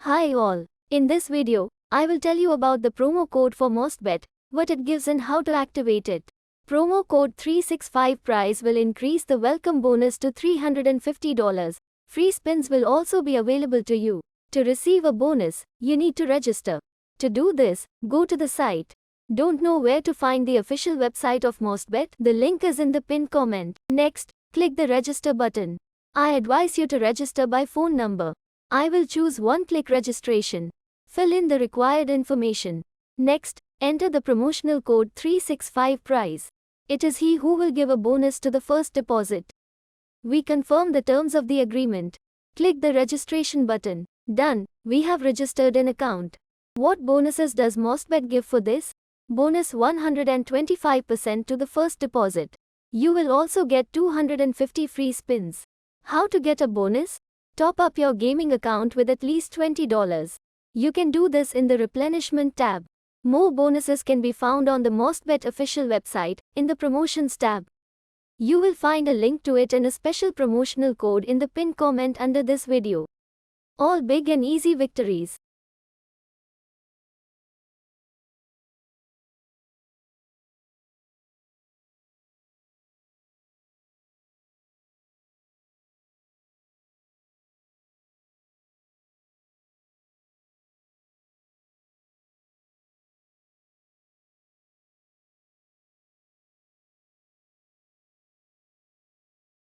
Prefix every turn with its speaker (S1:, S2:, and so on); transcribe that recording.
S1: Hi all. In this video, I will tell you about the promo code for Mostbet, what it gives and how to activate it. Promo code 365 prize will increase the welcome bonus to $350. Free spins will also be available to you. To receive a bonus, you need to register. To do this, go to the site. Don't know where to find the official website of Mostbet? The link is in the pinned comment. Next, click the register button. I advise you to register by phone number. I will choose one-click registration. Fill in the required information. Next, enter the promotional code 365 prize. It is he who will give a bonus to the first deposit. We confirm the terms of the agreement. Click the registration button. Done. We have registered an account. What bonuses does Mostbet give for this? Bonus 125% to the first deposit. You will also get 250 free spins. How to get a bonus? Top up your gaming account with at least $20. You can do this in the replenishment tab. More bonuses can be found on the Mostbet official website, in the promotions tab. You will find a link to it and a special promotional code in the pinned comment under this video. All big and easy victories.